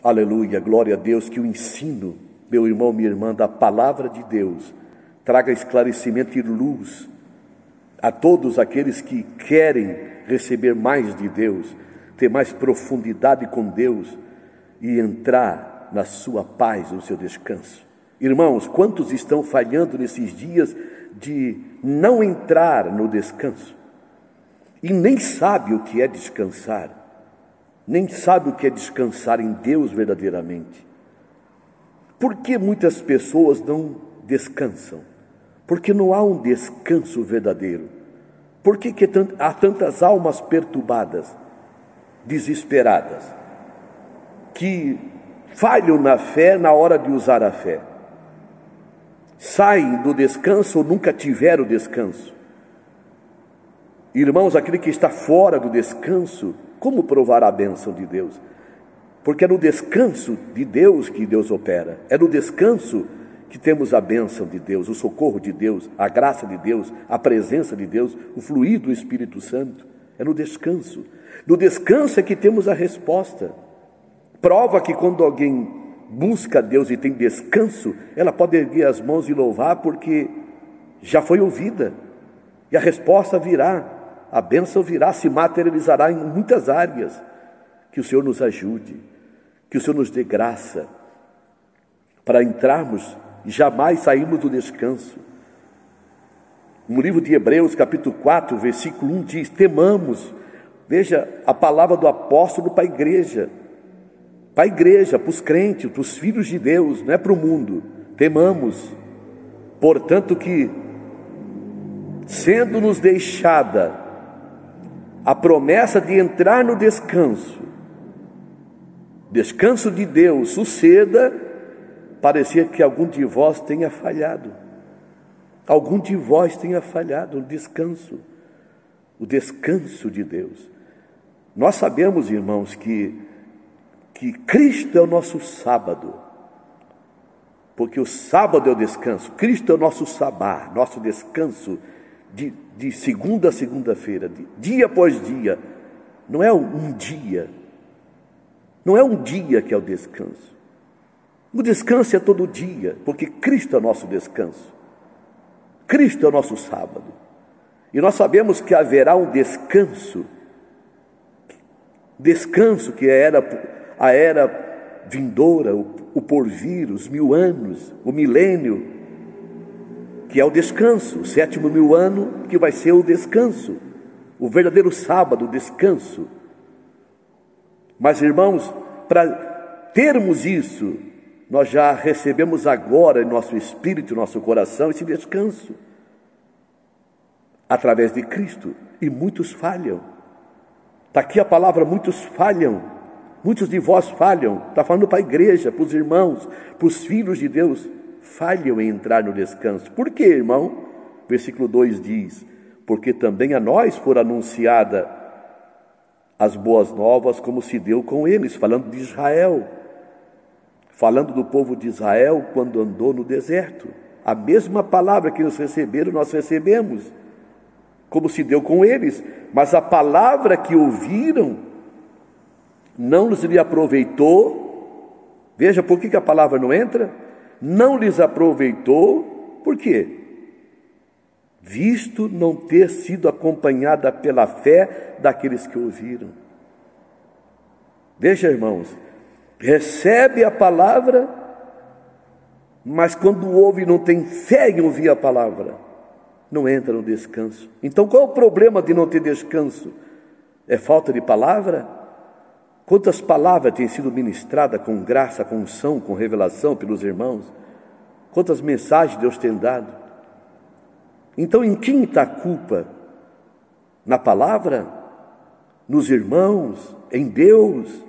Aleluia, glória a Deus, que o ensino, meu irmão, minha irmã, da palavra de Deus traga esclarecimento e luz a todos aqueles que querem receber mais de Deus, ter mais profundidade com Deus e entrar na sua paz, no seu descanso. Irmãos, quantos estão falhando nesses dias de não entrar no descanso e nem sabe o que é descansar, nem sabe o que é descansar em Deus verdadeiramente? Por que muitas pessoas não descansam? Porque não há um descanso verdadeiro. Por que há tantas almas perturbadas, desesperadas, que falham na fé na hora de usar a fé? Saem do descanso ou nunca tiveram descanso. Irmãos, aquele que está fora do descanso, como provará a bênção de Deus? Porque é no descanso de Deus que Deus opera. É no descanso que temos a bênção de Deus, o socorro de Deus, a graça de Deus, a presença de Deus, o fluir do Espírito Santo. É no descanso. No descanso é que temos a resposta. Prova que quando alguém busca Deus e tem descanso, ela pode erguer as mãos e louvar, porque já foi ouvida. E a resposta virá, a bênção virá, se materializará em muitas áreas. Que o Senhor nos ajude, que o Senhor nos dê graça para entrarmos e jamais sairmos do descanso. No livro de Hebreus, capítulo 4, versículo 1 diz: temamos. Veja a palavra do apóstolo para a igreja, para os crentes, para os filhos de Deus, não é para o mundo. Temamos, portanto, que, sendo-nos deixada a promessa de entrar no descanso de Deus, suceda, parecia que algum de vós tenha falhado. Algum de vós tenha falhado no descanso, o descanso de Deus. Nós sabemos, irmãos, que Cristo é o nosso sábado, porque o sábado é o descanso. Cristo é o nosso sabá, nosso descanso de segunda a segunda-feira, dia após dia. Não é um dia, não é um dia que é o descanso. O descanso é todo dia, porque Cristo é o nosso descanso. Cristo é o nosso sábado. E nós sabemos que haverá um descanso que a era vindoura, o porvir, os 1000 anos, o milênio, que é o descanso, o 7º mil ano, que vai ser o descanso, o verdadeiro sábado, o descanso. Mas, irmãos, para termos isso, nós já recebemos agora em nosso espírito, em nosso coração, esse descanso, através de Cristo, e muitos falham. Está aqui a palavra: muitos falham, muitos de vós falham. Está falando para a igreja, para os irmãos, para os filhos de Deus, falham em entrar no descanso. Por quê, irmão? Versículo 2 diz: porque também a nós foram anunciada as boas novas, como se deu com eles, falando de Israel, falando do povo de Israel quando andou no deserto. A mesma palavra que eles receberam, nós recebemos, como se deu com eles. Mas a palavra que ouviram não lhes aproveitou. Veja por que a palavra não entra. Não lhes aproveitou. Por quê? Visto não ter sido acompanhada pela fé daqueles que ouviram. Veja, irmãos, recebe a palavra, mas quando ouve não tem fé em ouvir a palavra, não entra no descanso. Então qual é o problema de não ter descanso? É falta de palavra? Quantas palavras têm sido ministradas com graça, com unção, com revelação pelos irmãos? Quantas mensagens Deus tem dado? Então em quem está a culpa? Na palavra? Nos irmãos? Em Deus?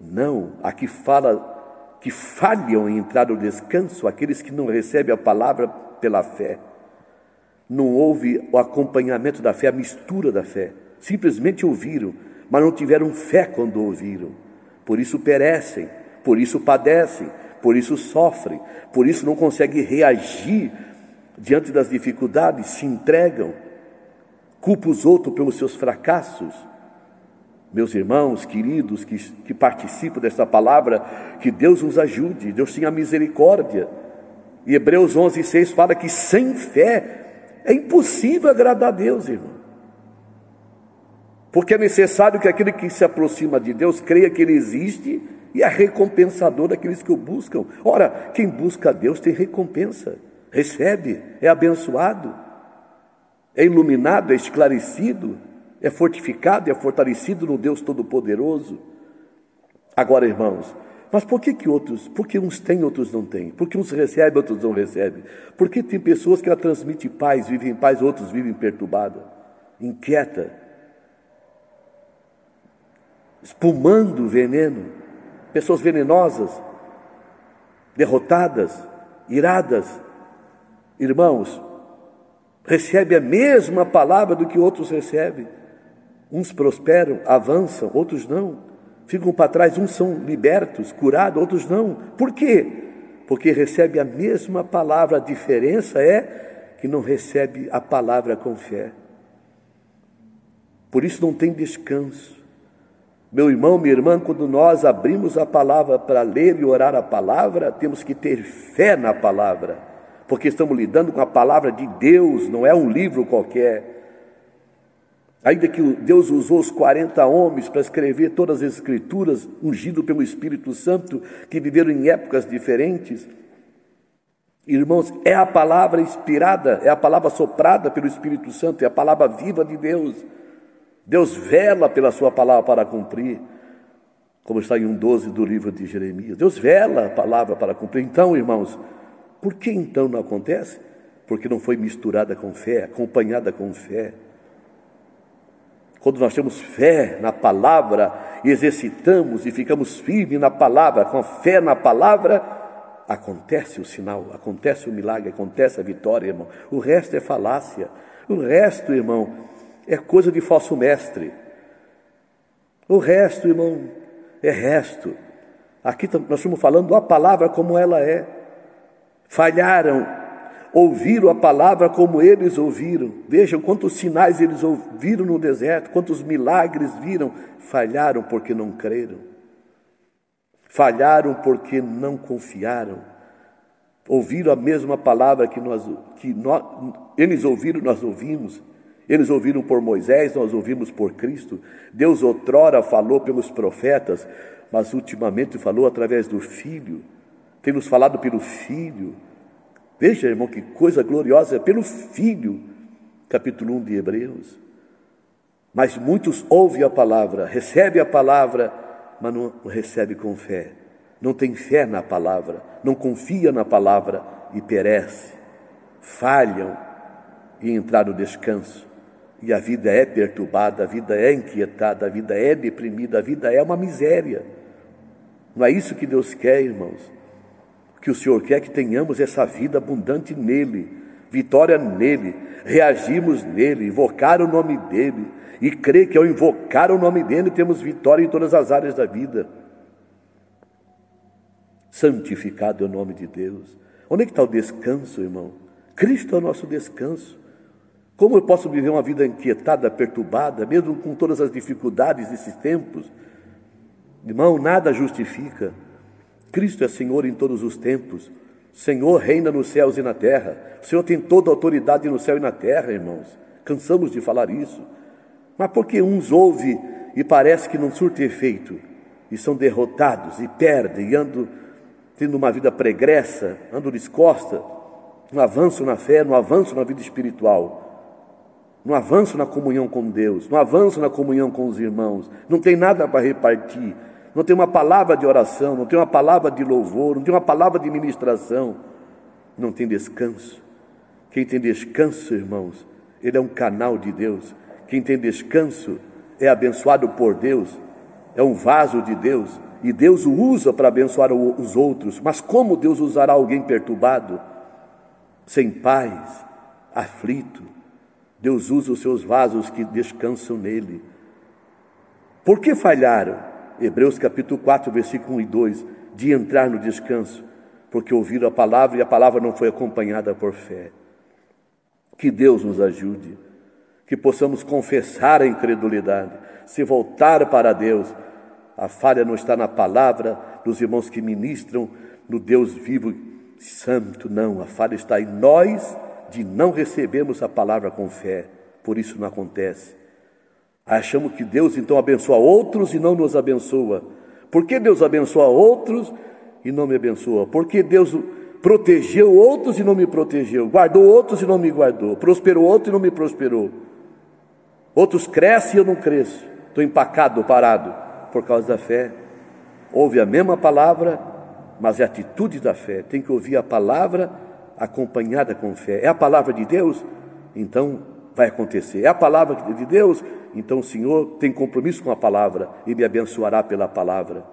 Não, aqui fala que falham em entrar no descanso aqueles que não recebem a palavra pela fé. Não houve o acompanhamento da fé, a mistura da fé. Simplesmente ouviram, mas não tiveram fé quando ouviram. Por isso perecem, por isso padecem, por isso sofrem, por isso não conseguem reagir diante das dificuldades, se entregam, culpam os outros pelos seus fracassos. Meus irmãos queridos que participam dessa palavra, que Deus nos ajude, Deus tenha misericórdia. E Hebreus 11:6 fala que sem fé é impossível agradar a Deus, irmão. Porque é necessário que aquele que se aproxima de Deus creia que Ele existe e é recompensador daqueles que o buscam. Ora, quem busca a Deus tem recompensa, recebe, é abençoado, é iluminado, é esclarecido, é fortificado, é fortalecido no Deus Todo-Poderoso. Agora, irmãos, mas por que outros? Porque uns têm, outros não têm. Porque uns recebem, outros não recebem. Porque tem pessoas que ela transmite paz, vivem em paz, outros vivem perturbada, inquieta, espumando veneno. Pessoas venenosas, derrotadas, iradas. Irmãos, recebe a mesma palavra do que outros recebem. Uns prosperam, avançam, outros não. Ficam para trás, uns são libertos, curados, outros não. Por quê? Porque recebe a mesma palavra. A diferença é que não recebe a palavra com fé. Por isso não tem descanso. Meu irmão, minha irmã, quando nós abrimos a palavra para ler e orar a palavra, temos que ter fé na palavra, porque estamos lidando com a palavra de Deus, não é um livro qualquer. Ainda que Deus usou os 40 homens para escrever todas as Escrituras, ungido pelo Espírito Santo, que viveram em épocas diferentes, irmãos, é a palavra inspirada, é a palavra soprada pelo Espírito Santo, é a palavra viva de Deus. Deus vela pela sua palavra para cumprir, como está em 1:12 do livro de Jeremias. Deus vela a palavra para cumprir. Então, irmãos, por que então não acontece? Porque não foi misturada com fé, acompanhada com fé. Quando nós temos fé na palavra, exercitamos e ficamos firmes na palavra, com fé na palavra, acontece o sinal, acontece o milagre, acontece a vitória, irmão. O resto é falácia. O resto, irmão, é coisa de falso mestre. O resto, irmão, é resto. Aqui nós estamos falando a palavra como ela é. Falharam, ouviram a palavra como eles ouviram. Vejam quantos sinais eles ouviram no deserto, quantos milagres viram. Falharam porque não creram. Falharam porque não confiaram. Ouviram a mesma palavra que eles ouviram, nós ouvimos. Eles ouviram por Moisés, nós ouvimos por Cristo. Deus outrora falou pelos profetas, mas ultimamente falou através do Filho. Tem nos falado pelo Filho. Veja, irmão, que coisa gloriosa, é pelo Filho. Capítulo 1 de Hebreus. Mas muitos ouvem a palavra, recebem a palavra, mas não recebem com fé. Não tem fé na palavra, não confia na palavra e perece. Falham em entrar no descanso. E a vida é perturbada, a vida é inquietada, a vida é deprimida, a vida é uma miséria. Não é isso que Deus quer, irmãos. O que o Senhor quer é que tenhamos essa vida abundante nele, vitória nele, reagirmos nele, invocar o nome dele, e crer que ao invocar o nome dele temos vitória em todas as áreas da vida. Santificado é o nome de Deus. Onde é que está o descanso, irmão? Cristo é o nosso descanso. Como eu posso viver uma vida inquietada, perturbada, mesmo com todas as dificuldades desses tempos? Irmão, nada justifica. Cristo é Senhor em todos os tempos. Senhor reina nos céus e na terra. O Senhor tem toda a autoridade no céu e na terra, irmãos. Cansamos de falar isso. Mas porque uns ouvem e parece que não surte efeito, e são derrotados, e perdem, e andam tendo uma vida pregressa, andam descosta, no avanço na fé, no avanço na vida espiritual, no avanço na comunhão com Deus, no avanço na comunhão com os irmãos, não tem nada para repartir, não tem uma palavra de oração, não tem uma palavra de louvor, não tem uma palavra de ministração, não tem descanso. Quem tem descanso, irmãos, ele é um canal de Deus. Quem tem descanso é abençoado por Deus, é um vaso de Deus, e Deus o usa para abençoar os outros. Mas como Deus usará alguém perturbado, sem paz, aflito? Deus usa os seus vasos que descansam nele. Por que falharam? Hebreus capítulo 4, versículo 1 e 2, de entrar no descanso, porque ouviram a palavra e a palavra não foi acompanhada por fé. Que Deus nos ajude, que possamos confessar a incredulidade, se voltar para Deus. A falha não está na palavra dos irmãos que ministram no Deus vivo e santo, não. A falha está em nós de não recebermos a palavra com fé. Por isso não acontece. Achamos que Deus então abençoa outros e não nos abençoa. Por que Deus abençoa outros e não me abençoa? Por que Deus protegeu outros e não me protegeu? Guardou outros e não me guardou? Prosperou outros e não me prosperou? Outros crescem e eu não cresço. Estou empacado, parado, por causa da fé. Ouve a mesma palavra, mas é a atitude da fé. Tem que ouvir a palavra acompanhada com fé. É a palavra de Deus? Então vai acontecer. É a palavra de Deus? Então o Senhor tem compromisso com a palavra e me abençoará pela palavra.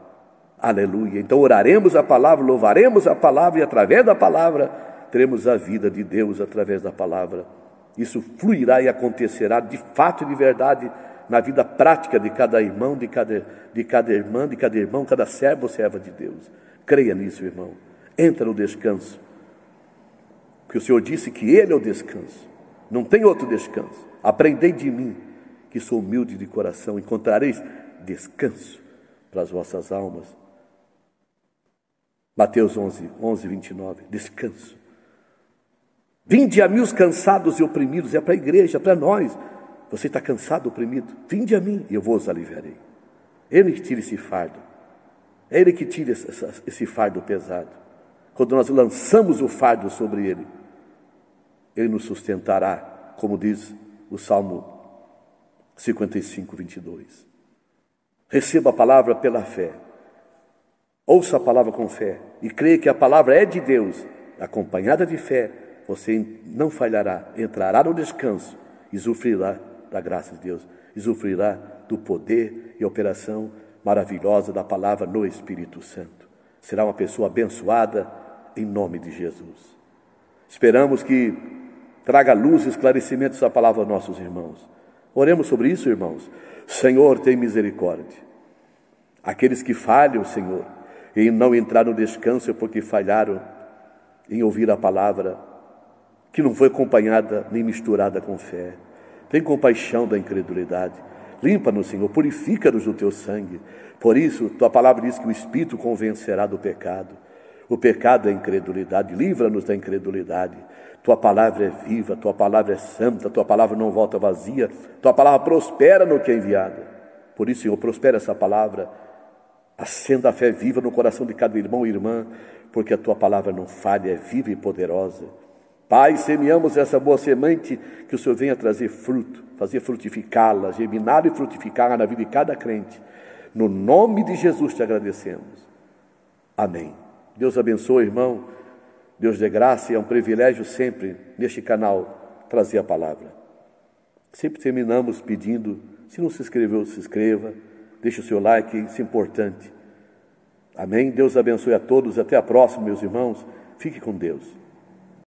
Aleluia. Então oraremos a palavra, louvaremos a palavra e através da palavra teremos a vida de Deus através da palavra. Isso fluirá e acontecerá de fato e de verdade na vida prática de cada irmão, de cada irmã, de cada irmão, cada servo ou serva de Deus. Creia nisso, irmão. Entra no descanso. Porque o Senhor disse que Ele é o descanso. Não tem outro descanso. Aprendei de mim, que sou humilde de coração, encontrareis descanso para as vossas almas. Mateus 11, 29, descanso. Vinde a mim os cansados e oprimidos, é para a igreja, para nós. Você está cansado, oprimido? Vinde a mim e eu vos aliviarei. Ele que tira esse fardo. É Ele que tira esse fardo pesado. Quando nós lançamos o fardo sobre Ele, Ele nos sustentará, como diz o Salmo 55, 22. Receba a palavra pela fé. Ouça a palavra com fé e creia que a palavra é de Deus. Acompanhada de fé, você não falhará, entrará no descanso e usufruirá da graça de Deus, usufruirá do poder e operação maravilhosa da palavra no Espírito Santo. Será uma pessoa abençoada em nome de Jesus. Esperamos que traga luz e esclarecimento essa palavra aos nossos irmãos. Oremos sobre isso, irmãos. Senhor, tem misericórdia. Aqueles que falham, Senhor, em não entrar no descanso é porque falharam em ouvir a palavra que não foi acompanhada nem misturada com fé. Tem compaixão da incredulidade. Limpa-nos, Senhor, purifica-nos do teu sangue. Por isso, tua palavra diz que o Espírito convencerá do pecado. O pecado é a incredulidade. Livra-nos da incredulidade. Tua palavra é viva, tua palavra é santa, tua palavra não volta vazia. Tua palavra prospera no que é enviada. Por isso, Senhor, prospera essa palavra. Acenda a fé viva no coração de cada irmão e irmã, porque a tua palavra não falha, é viva e poderosa. Pai, semeamos essa boa semente, que o Senhor venha trazer fruto, fazer frutificá-la, germinar e frutificar na vida de cada crente. No nome de Jesus te agradecemos. Amém. Deus abençoe, irmão. Deus dê graça, e é um privilégio sempre, neste canal, trazer a palavra. Sempre terminamos pedindo, se não se inscreveu, se inscreva, deixe o seu like, isso é importante. Amém? Deus abençoe a todos, até a próxima, meus irmãos. Fique com Deus.